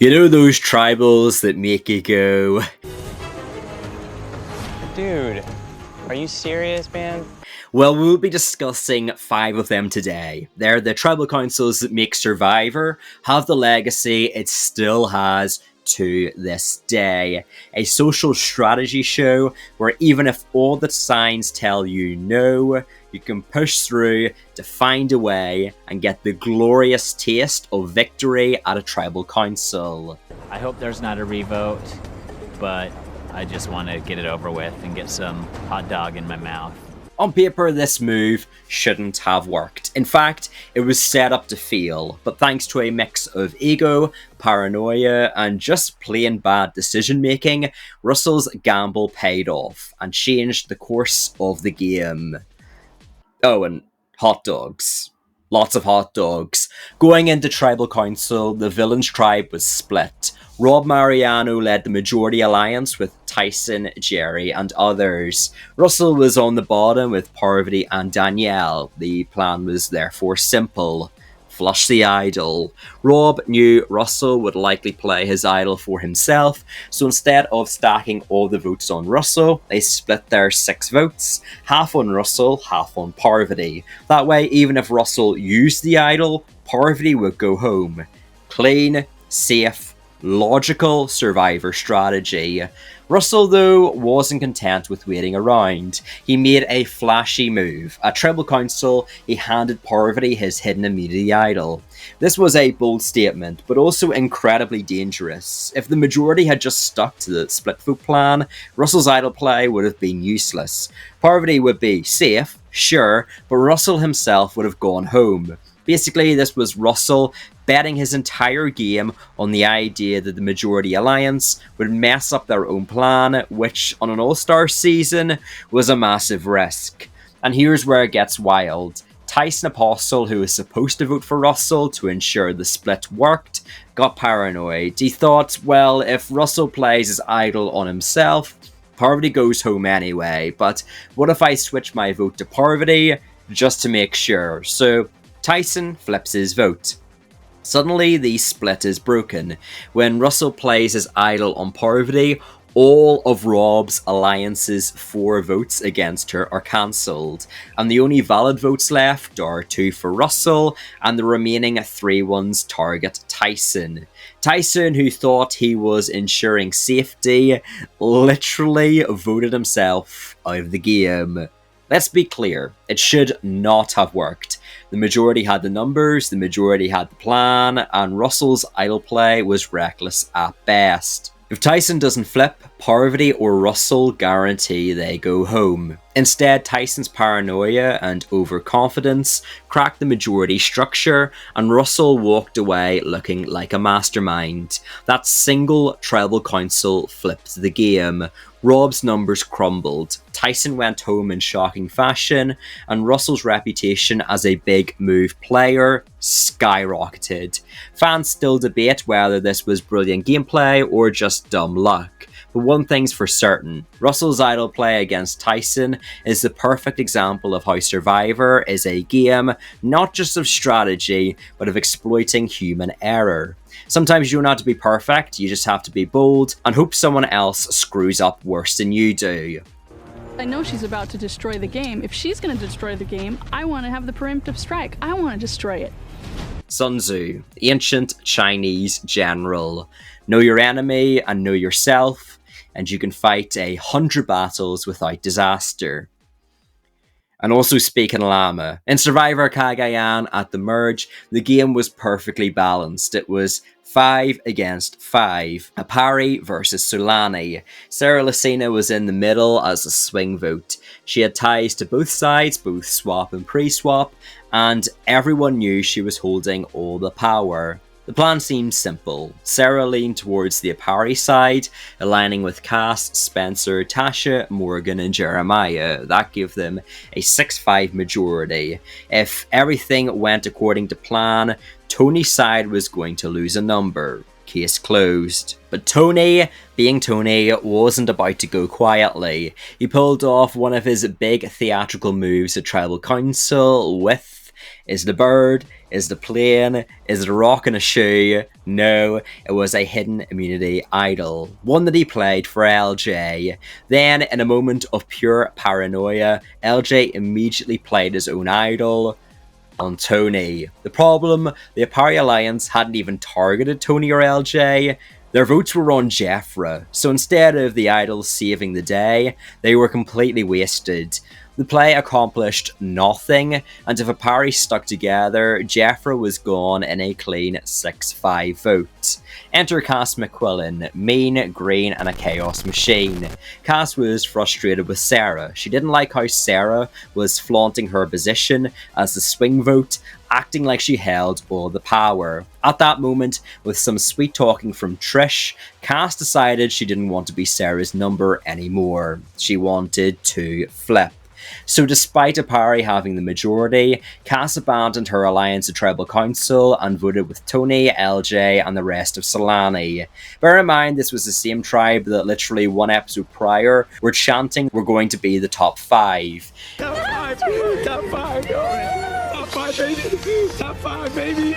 You know those tribals that make you go... Dude, are you serious, man? Well, we'll be discussing 5 of them today. They're the tribal councils that make Survivor have the legacy it still has to this day. A social strategy show where even if all the signs tell you no, you can push through to find a way and get the glorious taste of victory at a tribal council. I hope there's not a revote, but I just want to get it over with and get some hot dog in my mouth. On paper, this move shouldn't have worked. In fact, it was set up to fail, but thanks to a mix of ego, paranoia, and just plain bad decision making, Russell's gamble paid off and changed the course of the game. Oh, and hot dogs. Lots of hot dogs. Going into Tribal Council, the villain's tribe was split. Rob Mariano led the majority alliance with Tyson, Jerry, and others. Russell was on the bottom with Parvati and Danielle. The plan was therefore simple. Flush the idol. Rob knew Russell would likely play his idol for himself, so instead of stacking all the votes on Russell, they split their 6 votes, half on Russell, half on Parvati. That way, even if Russell used the idol, Parvati would go home. Clean, safe, logical Survivor strategy. Russell, though, wasn't content with waiting around. He made a flashy move. At Tribal Council, he handed Parvati his hidden immunity idol. This was a bold statement, but also incredibly dangerous. If the majority had just stuck to the split vote plan, Russell's idol play would have been useless. Parvati would be safe, sure, but Russell himself would have gone home. Basically, this was Russell betting his entire game on the idea that the majority alliance would mess up their own plan, which on an all-star season was a massive risk. And here's where it gets wild. Tyson Apostol, who was supposed to vote for Russell to ensure the split worked, got paranoid. He thought, well, if Russell plays his idol on himself, Parvati goes home anyway, but what if I switch my vote to Parvati just to make sure? So Tyson flips his vote. Suddenly, the split is broken. When Russell plays his idol on Parvati, all of Rob's alliance's 4 votes against her are cancelled, and the only valid votes left are 2 for Russell, and the remaining 3 ones target Tyson. Tyson, who thought he was ensuring safety, literally voted himself out of the game. Let's be clear, it should not have worked. The majority had the numbers, the majority had the plan, and Russell's idol play was reckless at best. If Tyson doesn't flip, Parvati or Russell guarantee they go home. Instead, Tyson's paranoia and overconfidence cracked the majority structure, and Russell walked away looking like a mastermind. That single tribal council flipped the game. Rob's numbers crumbled. Tyson went home in shocking fashion, and Russell's reputation as a big move player skyrocketed. Fans still debate whether this was brilliant gameplay or just dumb luck. But one thing's for certain, Russell's idol play against Tyson is the perfect example of how Survivor is a game not just of strategy, but of exploiting human error. Sometimes you don't have to be perfect, you just have to be bold and hope someone else screws up worse than you do. I know she's about to destroy the game. If she's going to destroy the game, I want to have the preemptive strike. I want to destroy it. Sun Tzu, ancient Chinese general. Know your enemy and know yourself, and you can fight 100 battles without disaster. And also speaking Lama, in Survivor Cagayan at the merge, the game was perfectly balanced. It was 5 against 5, Apari versus Solani. Sarah Lacina was in the middle as a swing vote. She had ties to both sides, both swap and pre-swap, and everyone knew she was holding all the power. The plan seemed simple. Sarah leaned towards the Apari side, aligning with Cass, Spencer, Tasha, Morgan, and Jeremiah. That gave them a 6-5 majority. If everything went according to plan, Tony's side was going to lose a number. Case closed. But Tony, being Tony, wasn't about to go quietly. He pulled off one of his big theatrical moves at Tribal Council with Is it a bird? Is it a plane? Is it a rock and a shoe? No, it was a hidden immunity idol, one that he played for LJ. Then, in a moment of pure paranoia, LJ immediately played his own idol on Tony. The problem, the Apari Alliance hadn't even targeted Tony or LJ. Their votes were on Jeffra, so instead of the idols saving the day, they were completely wasted. The play accomplished nothing, and if Apari stuck together, Jeffra was gone in a clean 6-5 vote. Enter Cass McQuillan, mean, green, and a chaos machine. Cass was frustrated with Sarah. She didn't like how Sarah was flaunting her position as the swing vote, acting like she held all the power. At that moment, with some sweet talking from Trish, Cass decided she didn't want to be Sarah's number anymore. She wanted to flip. So despite Apari having the majority, Cass abandoned her alliance at Tribal Council and voted with Tony, LJ, and the rest of Solani. Bear in mind, this was the same tribe that literally one episode prior were chanting we're going to be the top 5. Top 5, top 5, top 5, baby, top 5, baby.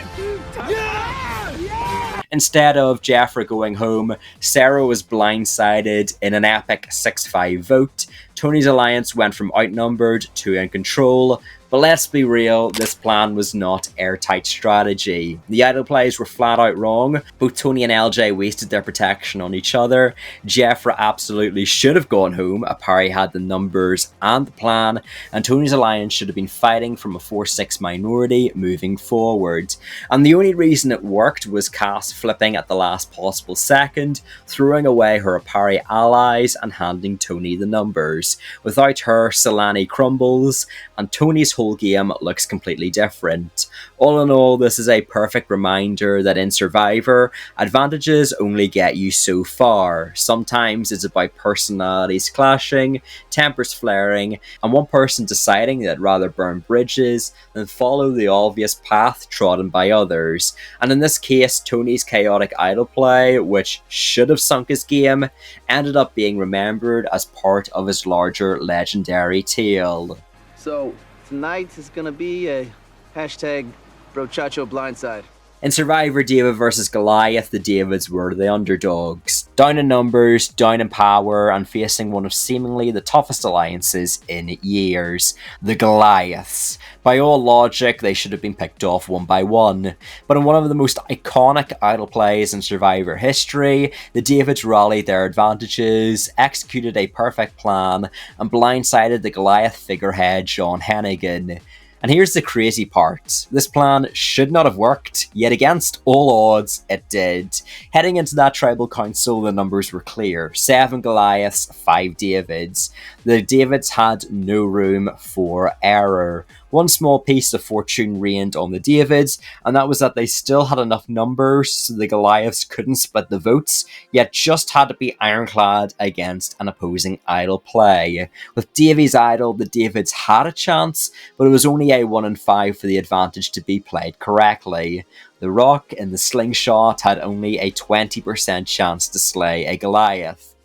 Instead of Jeffra going home, Sarah was blindsided in an epic 6-5 vote. Tony's alliance went from outnumbered to in control, but let's be real, this plan was not airtight strategy. The IdolPlays were flat out wrong. Both Tony and LJ wasted their protection on each other. Jeffra absolutely should have gone home. Apari had the numbers and the plan, and Tony's alliance should have been fighting from a 4-6 minority moving forward. And the only reason it worked was Cass flipping at the last possible second, throwing away her Apari allies and handing Tony the numbers. Without her, Solani crumbles, and Tony's whole game looks completely different. All in all, this is a perfect reminder that in Survivor, advantages only get you so far. Sometimes it's about personalities clashing, tempers flaring, and one person deciding that rather burn bridges than follow the obvious path trodden by others. And in this case, Tony's chaotic idol play, which should have sunk his game, ended up being remembered as part of his larger legendary tale. So, tonight is gonna be a hashtag Brochacho blindside. In Survivor David vs Goliath, the Davids were the underdogs. Down in numbers, down in power, and facing one of seemingly the toughest alliances in years, the Goliaths. By all logic, they should have been picked off one by one. But in one of the most iconic idol plays in Survivor history, the Davids rallied their advantages, executed a perfect plan, and blindsided the Goliath figurehead John Hennigan. And here's the crazy part. This plan should not have worked, yet against all odds, it did. Heading into that tribal council, the numbers were clear. 7 Goliaths, 5 Davids. The Davids had no room for error. One small piece of fortune reigned on the Davids, and that was that they still had enough numbers so the Goliaths couldn't split the votes, yet just had to be ironclad against an opposing idol play. With Davy's idol, the Davids had a chance, but it was only a 1 in 5 for the advantage to be played correctly. The Rock in the slingshot had only a 20% chance to slay a Goliath.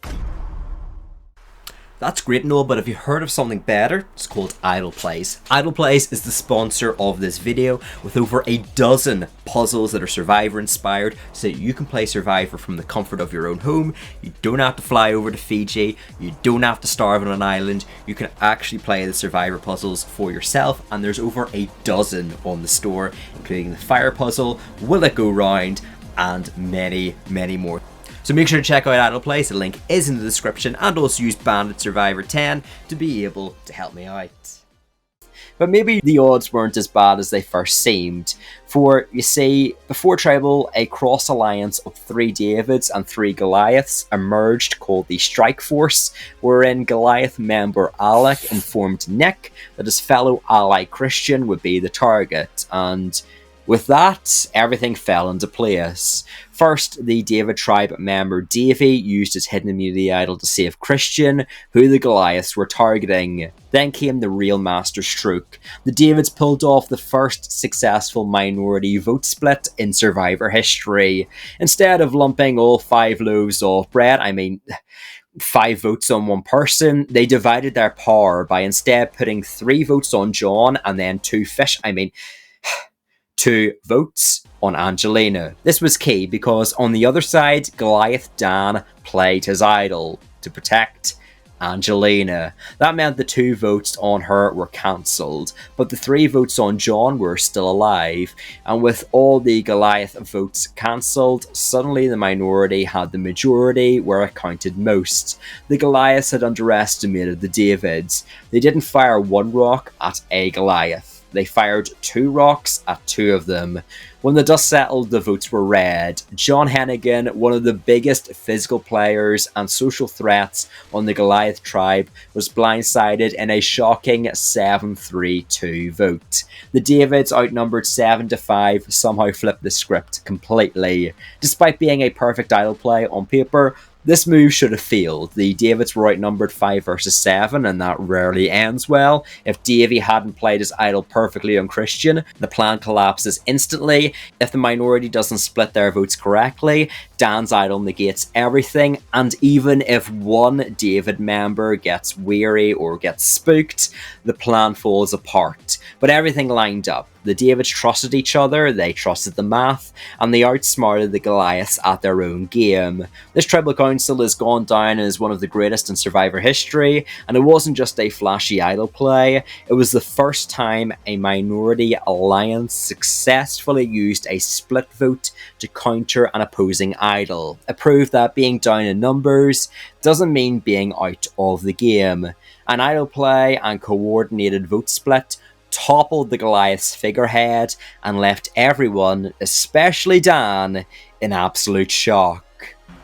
That's great and all, but have you heard of something better? It's called IdolPlays. IdolPlays is the sponsor of this video with over a dozen puzzles that are Survivor inspired so that you can play Survivor from the comfort of your own home. You don't have to fly over to Fiji. You don't have to starve on an island. You can actually play the Survivor puzzles for yourself, and there's over a dozen on the store, including the fire puzzle, Will It Go Round, and many, many more. So make sure to check out IdolPlays, the link is in the description, and also use Bandit Survivor 10 to be able to help me out. But maybe the odds weren't as bad as they first seemed. For, you see, before Tribal, a cross alliance of 3 Davids and 3 Goliaths emerged called the Strike Force, wherein Goliath member Alec informed Nick that his fellow ally Christian would be the target, and with that, everything fell into place. First, the David tribe member Davy used his hidden immunity idol to save Christian, who the Goliaths were targeting. Then came the real master stroke. The Davids pulled off the first successful minority vote split in Survivor history. Instead of lumping all 5 loaves of bread, 5 votes on one person, they divided their power by instead putting 3 votes on John and then 2 fish. 2 votes on Angelina. This was key because on the other side, Goliath Dan played his idol to protect Angelina. That meant the 2 votes on her were cancelled, but the 3 votes on John were still alive, and with all the Goliath votes cancelled, suddenly the minority had the majority where it counted most. The Goliaths had underestimated the Davids. They didn't fire 1 rock at a Goliath. They fired 2 rocks at 2 of them. When the dust settled, the votes were red. John Hennigan, one of the biggest physical players and social threats on the Goliath tribe, was blindsided in a shocking 7-3-2 vote. The Davids, outnumbered 7-5, somehow flipped the script completely. Despite being a perfect idol play on paper, this move should have failed. The Davids were outnumbered 5 versus 7, and that rarely ends well. If Davy hadn't played his idol perfectly on Christian, the plan collapses instantly. If the minority doesn't split their votes correctly, Dan's idol negates everything, and even if one David member gets weary or gets spooked, the plan falls apart. But everything lined up. The Davids trusted each other, they trusted the math, and they outsmarted the Goliaths at their own game. This tribal council has gone down as one of the greatest in Survivor history, and it wasn't just a flashy idol play, it was the first time a minority alliance successfully used a split vote to counter an opposing idol. It proved that being down in numbers doesn't mean being out of the game. An idol play and coordinated vote split toppled the Goliath's figurehead and left everyone, especially Dan, in absolute shock.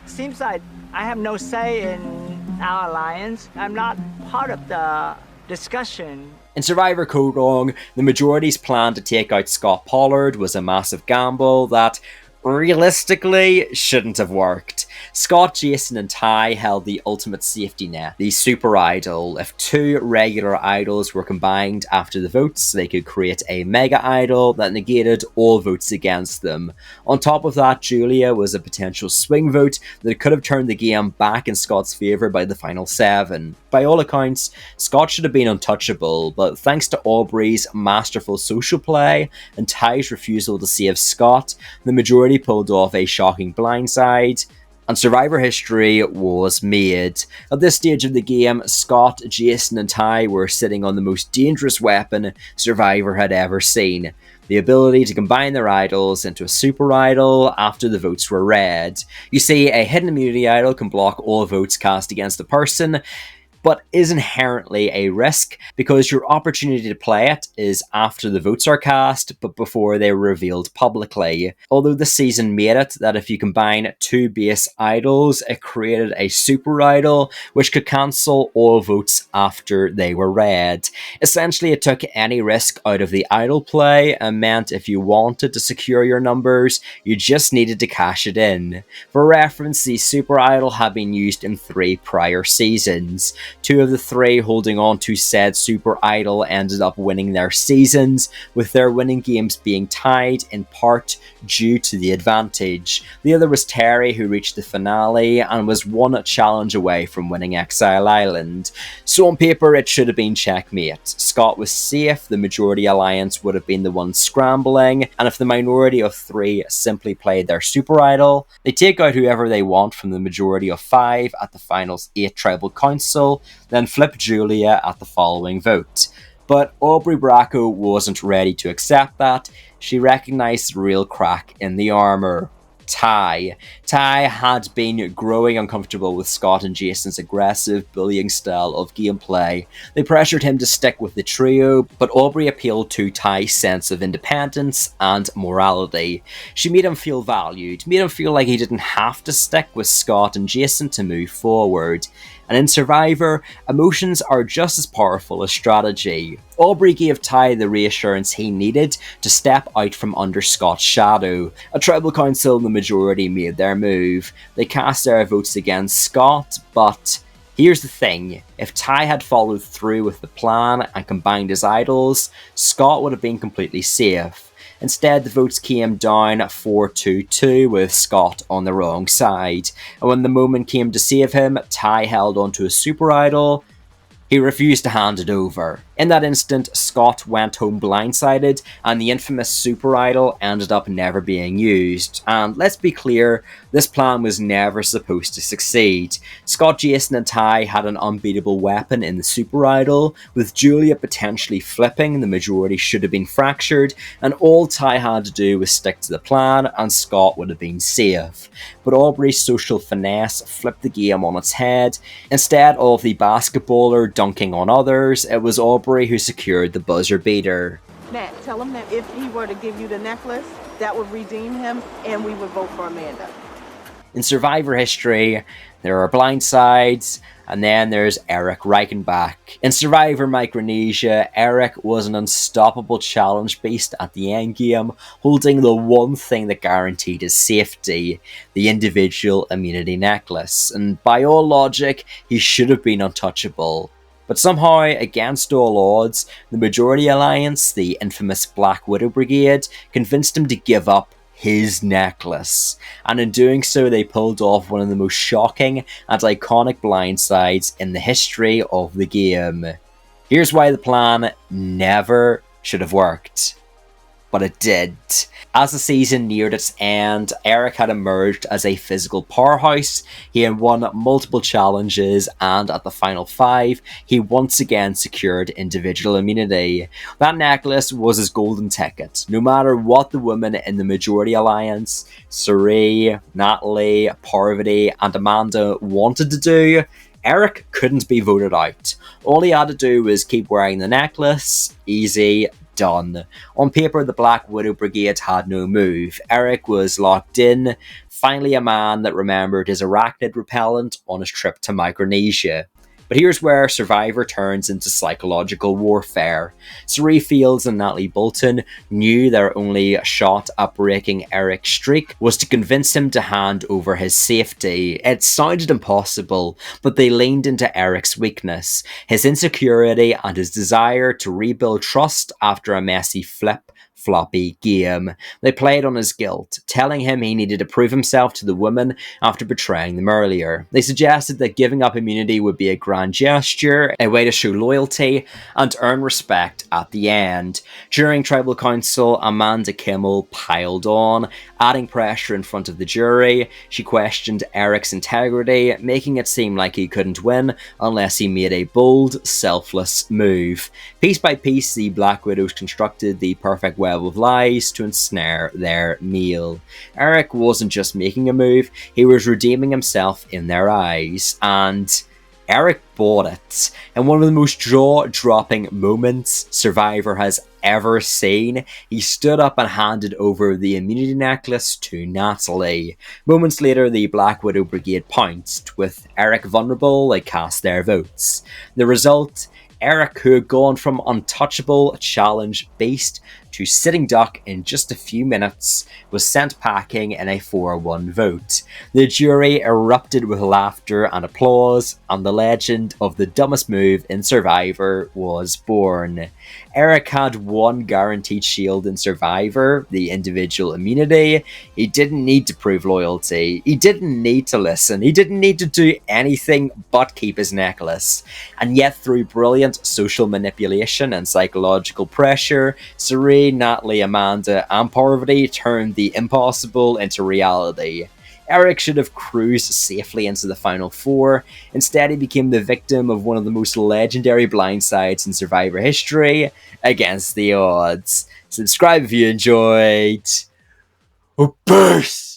Seems like I have no say in our alliance. I'm not part of the discussion. In Survivor Code Wrong, the majority's plan to take out Scot Pollard was a massive gamble that realistically shouldn't have worked. Scott, Jason and Ty held the ultimate safety net, the super idol. If 2 regular idols were combined after the votes, they could create a mega idol that negated all votes against them. On top of that, Julia was a potential swing vote that could have turned the game back in Scott's favour by the final 7. By all accounts, Scott should have been untouchable, but thanks to Aubrey's masterful social play and Ty's refusal to save Scott, the majority pulled off a shocking blindside, and Survivor history was made. At this stage of the game, Scott, Jason and Ty were sitting on the most dangerous weapon Survivor had ever seen. The ability to combine their idols into a super idol after the votes were read. You see, a hidden immunity idol can block all votes cast against a person, but is inherently a risk because your opportunity to play it is after the votes are cast but before they were revealed publicly. Although this season made it that if you combine 2 base idols, it created a super idol which could cancel all votes after they were read. Essentially, it took any risk out of the idol play and meant if you wanted to secure your numbers, you just needed to cash it in. For reference, the super idol had been used in 3 prior seasons. 2 of the 3 holding on to said super idol ended up winning their seasons, with their winning games being tied in part due to the advantage. The other was Terry, who reached the finale and was 1 challenge away from winning Exile Island. So on paper it should have been checkmate. Scott was safe, the majority alliance would have been the one scrambling, and if the minority of 3 simply played their super idol, they take out whoever they want from the majority of 5 at the finals 8 tribal council, then flip Julia at the following vote. But Aubrey Bracco wasn't ready to accept that. She recognised the real crack in the armour. Ty. Ty had been growing uncomfortable with Scott and Jason's aggressive, bullying style of gameplay. They pressured him to stick with the trio, but Aubrey appealed to Ty's sense of independence and morality. She made him feel valued, made him feel like he didn't have to stick with Scott and Jason to move forward. And in Survivor, emotions are just as powerful as strategy. Aubrey gave Ty the reassurance he needed to step out from under Scott's shadow. A tribal council, the majority made their move. They cast their votes against Scott, but here's the thing, if Ty had followed through with the plan and combined his idols, Scott would have been completely safe. Instead, the votes came down 4-2-2 with Scott on the wrong side, and when the moment came to save him, Ty held onto a super idol. He refused to hand it over. In that instant, Scot went home blindsided, and the infamous super idol ended up never being used. And let's be clear, this plan was never supposed to succeed. Scot, Jason, and Ty had an unbeatable weapon in the super idol, with Julia potentially flipping, the majority should have been fractured, and all Ty had to do was stick to the plan, and Scot would have been safe. But Aubrey's social finesse flipped the game on its head. Instead of the basketballer dunking on others, it was Aubrey who secured the buzzer beater. Nat, tell him that if he were to give you the necklace, that would redeem him, and we would vote for Amanda. In Survivor history, there are blindsides, and then there's Erik Reichenbach. In Survivor Micronesia, Erik was an unstoppable challenge beast at the endgame, holding the one thing that guaranteed his safety, the individual immunity necklace, and by all logic, he should have been untouchable. But somehow, against all odds, the Majority Alliance, the infamous Black Widow Brigade, convinced him to give up his necklace, and in doing so they pulled off one of the most shocking and iconic blindsides in the history of the game. Here's why the plan never should have worked. But it did. As the season neared its end, Erik had emerged as a physical powerhouse. He had won multiple challenges, and at the final 5, he once again secured individual immunity. That necklace was his golden ticket. No matter what the women in the Majority Alliance, Cirie, Natalie, Parvati, and Amanda wanted to do, Erik couldn't be voted out. All he had to do was keep wearing the necklace. Easy. Done. On paper, the Black Widow Brigade had no move. Erik was locked in, finally a man that remembered his arachnid repellent on his trip to Micronesia. But here's where Survivor turns into psychological warfare. Cirie Fields and Natalie Bolton knew their only shot at breaking Erik's streak was to convince him to hand over his safety. It sounded impossible, but they leaned into Erik's weakness, his insecurity and his desire to rebuild trust after a messy floppy game. They played on his guilt, telling him he needed to prove himself to the women after betraying them earlier. They suggested that giving up immunity would be a grand gesture, a way to show loyalty, and earn respect at the end. During Tribal Council, Amanda Kimmel piled on, adding pressure in front of the jury. She questioned Erik's integrity, making it seem like he couldn't win unless he made a bold, selfless move. Piece by piece, the Black Widows constructed the perfect web of lies to ensnare their meal. Erik wasn't just making a move, he was redeeming himself in their eyes, and Erik bought it. In one of the most jaw-dropping moments Survivor has ever seen, he stood up and handed over the immunity necklace to Natalie. Moments later, the Black Widow Brigade pounced. With Erik vulnerable, they cast their votes. The result? Erik, who had gone from untouchable challenge beast to sitting duck in just a few minutes, was sent packing in a 4-1 vote. The jury erupted with laughter and applause, and the legend of the dumbest move in Survivor was born. Erik had one guaranteed shield in Survivor, the individual immunity. He didn't need to prove loyalty. He didn't need to listen. He didn't need to do anything but keep his necklace. And yet, through brilliant social manipulation and psychological pressure, Cirie, Natalie, Amanda, and Parvati turned the impossible into reality. Erik should have cruised safely into the final 4. Instead, he became the victim of one of the most legendary blindsides in Survivor history, against the odds. Subscribe if you enjoyed. Oh, peace!